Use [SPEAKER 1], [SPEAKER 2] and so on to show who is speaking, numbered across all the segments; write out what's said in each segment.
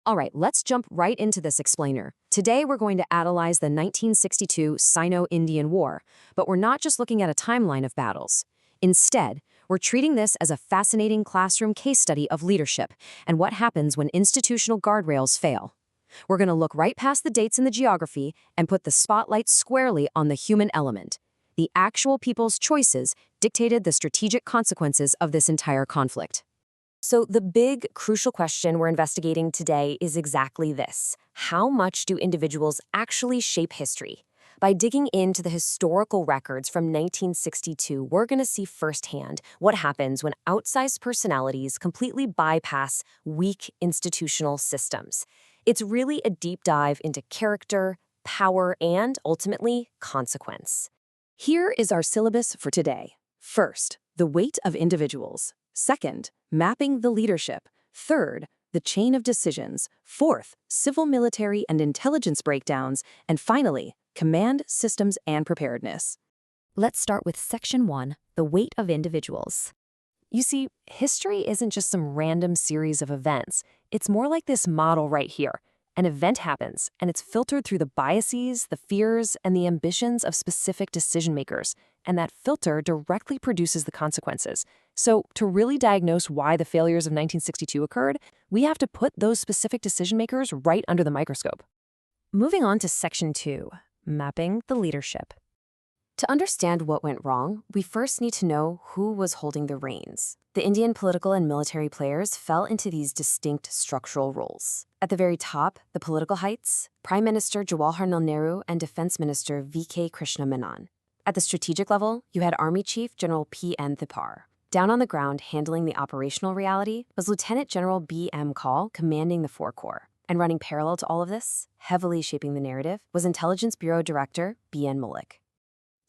[SPEAKER 1] All right, let's jump right into this explainer. Today, we're going to analyze the 1962 Sino-Indian War, but we're not just looking at a timeline of battles. Instead, we're treating this as a fascinating classroom case study of leadership and what happens when institutional guardrails fail. We're going to look right past the dates and the geography and put the spotlight squarely on the human element. The actual people's choices dictated the strategic consequences of this entire conflict. So the big, crucial question we're investigating today is exactly this. How much do individuals actually shape history? By digging into the historical records from 1962, we're going to see firsthand what happens when outsized personalities completely bypass weak institutional systems. It's really a deep dive into character, power, and, ultimately, consequence. Here is our syllabus for today. First, the weight of individuals. Second, mapping the leadership. Third, the chain of decisions. Fourth, civil, military, and intelligence breakdowns. And finally, command, systems, and preparedness. Let's start with Section 1, the weight of individuals. You see, history isn't just some random series of events. It's more like this model right here. An event happens, and it's filtered through the biases, the fears, and the ambitions of specific decision makers, and that filter directly produces the consequences. So, to really diagnose why the failures of 1962 occurred, we have to put those specific decision makers right under the microscope. Moving on to Section 2, mapping the leadership. To understand what went wrong, we first need to know who was holding the reins. The Indian political and military players fell into these distinct structural roles. At the very top, the political heights, Prime Minister Jawaharlal Nehru and Defense Minister V.K. Krishna Menon. At the strategic level, you had Army Chief General P.N. Thipar. Down on the ground, handling the operational reality, was Lieutenant General B.M. Kaul, commanding the 4 Corps. And running parallel to all of this, heavily shaping the narrative, was Intelligence Bureau Director B.N. Mullik.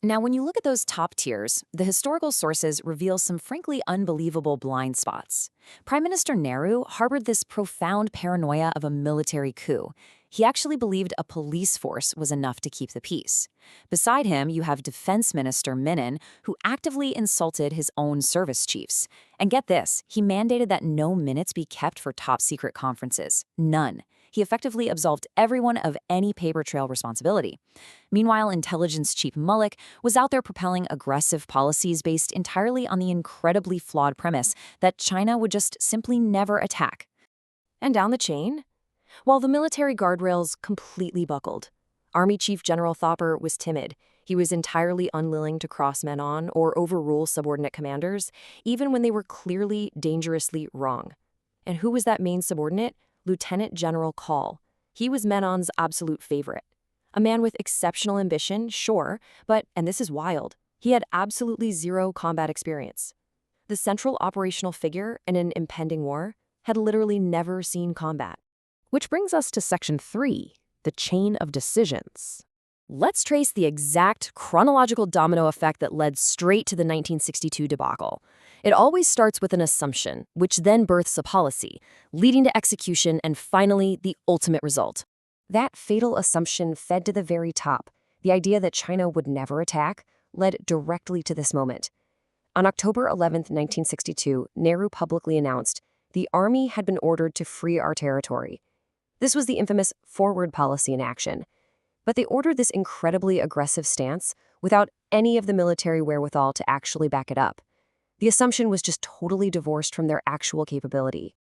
[SPEAKER 1] Now, when you look at those top tiers, the historical sources reveal some frankly unbelievable blind spots. Prime Minister Nehru harbored this profound paranoia of a military coup. He actually believed a police force was enough to keep the peace. Beside him, you have Defense Minister Menon, who actively insulted his own service chiefs. And get this, he mandated that no minutes be kept for top-secret conferences. None. He effectively absolved everyone of any paper trail responsibility. Meanwhile, Intelligence Chief Mullik was out there propelling aggressive policies based entirely on the incredibly flawed premise that China would just simply never attack. And down the chain, while the military guardrails completely buckled, Army Chief General Thopper was timid. He was entirely unwilling to cross men on or overrule subordinate commanders, even when they were clearly dangerously wrong. And who was that main subordinate? Lieutenant General Kaul. He was Menon's absolute favorite. A man with exceptional ambition, sure, but, and this is wild, he had absolutely zero combat experience. The central operational figure in an impending war had literally never seen combat. Which brings us to Section 3, the chain of decisions. Let's trace the exact chronological domino effect that led straight to the 1962 debacle. It always starts with an assumption, which then births a policy, leading to execution and finally the ultimate result. That fatal assumption fed to the very top. The idea that China would never attack led directly to this moment. On October 11, 1962, Nehru publicly announced the army had been ordered to free our territory. This was the infamous forward policy in action. But they ordered this incredibly aggressive stance without any of the military wherewithal to actually back it up. The assumption was just totally divorced from their actual capability.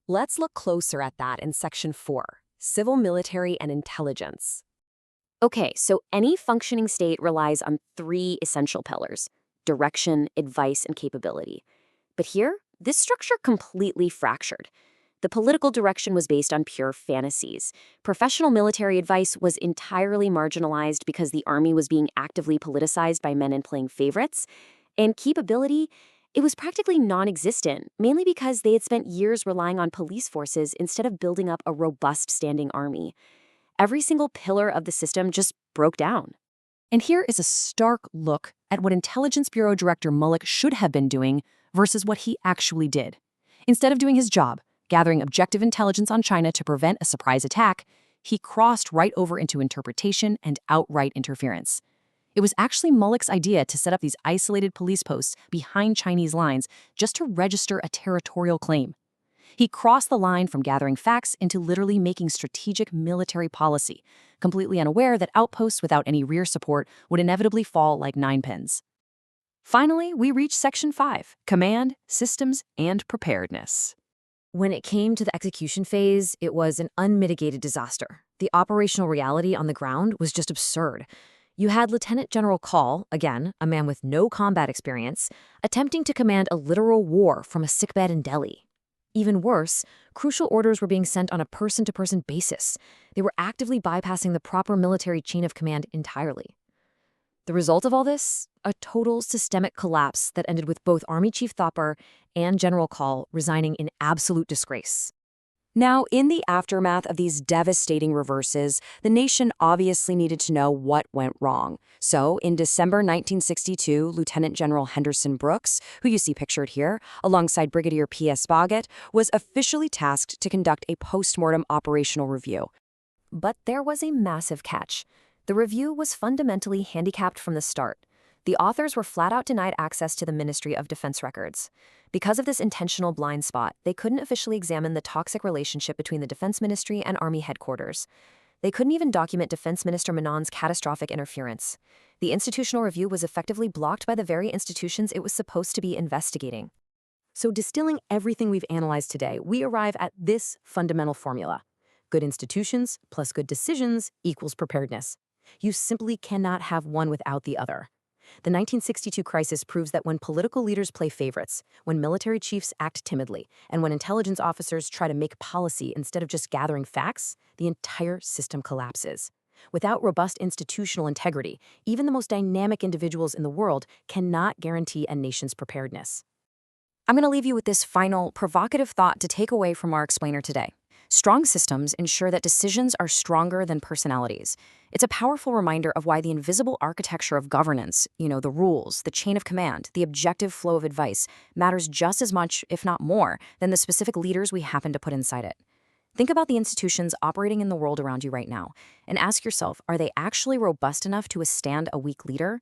[SPEAKER 1] Let's look closer at that in Section 4, Civil, Military, and Intelligence. Okay, so any functioning state relies on 3 essential pillars: direction, advice, and capability. But here, this structure completely fractured. The political direction was based on pure fantasies. Professional military advice was entirely marginalized because the army was being actively politicized by men in playing favorites. And capability, it was practically non-existent, mainly because they had spent years relying on police forces instead of building up a robust standing army. Every single pillar of the system just broke down. And here is a stark look at what Intelligence Bureau Director Mullik should have been doing versus what he actually did. Instead of doing his job, gathering objective intelligence on China to prevent a surprise attack, he crossed right over into interpretation and outright interference. It was actually Mullik's idea to set up these isolated police posts behind Chinese lines just to register a territorial claim. He crossed the line from gathering facts into literally making strategic military policy, completely unaware that outposts without any rear support would inevitably fall like ninepins. Finally, we reach Section 5, Command, Systems, and Preparedness. When it came to the execution phase, it was an unmitigated disaster. The operational reality on the ground was just absurd. You had Lieutenant General Call, again, a man with no combat experience, attempting to command a literal war from a sickbed in Delhi. Even worse, crucial orders were being sent on a person-to-person basis. They were actively bypassing the proper military chain of command entirely. The result of all this? A total systemic collapse that ended with both Army Chief Thapar and General Call resigning in absolute disgrace. Now, in the aftermath of these devastating reverses, the nation obviously needed to know what went wrong. So, in December 1962, Lieutenant General Henderson Brooks, who you see pictured here, alongside Brigadier P.S. Boggatt, was officially tasked to conduct a post-mortem operational review. But there was a massive catch. The review was fundamentally handicapped from the start. The authors were flat-out denied access to the Ministry of Defense records. Because of this intentional blind spot, they couldn't officially examine the toxic relationship between the Defense Ministry and Army headquarters. They couldn't even document Defense Minister Menon's catastrophic interference. The institutional review was effectively blocked by the very institutions it was supposed to be investigating. So, distilling everything we've analyzed today, we arrive at this fundamental formula. Good institutions plus good decisions equals preparedness. You simply cannot have one without the other. The 1962 crisis proves that when political leaders play favorites, when military chiefs act timidly, and when intelligence officers try to make policy instead of just gathering facts, the entire system collapses. Without robust institutional integrity, even the most dynamic individuals in the world cannot guarantee a nation's preparedness. I'm going to leave you with this final, provocative thought to take away from our explainer today. Strong systems ensure that decisions are stronger than personalities. It's a powerful reminder of why the invisible architecture of governance, the rules, the chain of command, the objective flow of advice, matters just as much, if not more, than the specific leaders we happen to put inside it. Think about the institutions operating in the world around you right now, and ask yourself, are they actually robust enough to withstand a weak leader?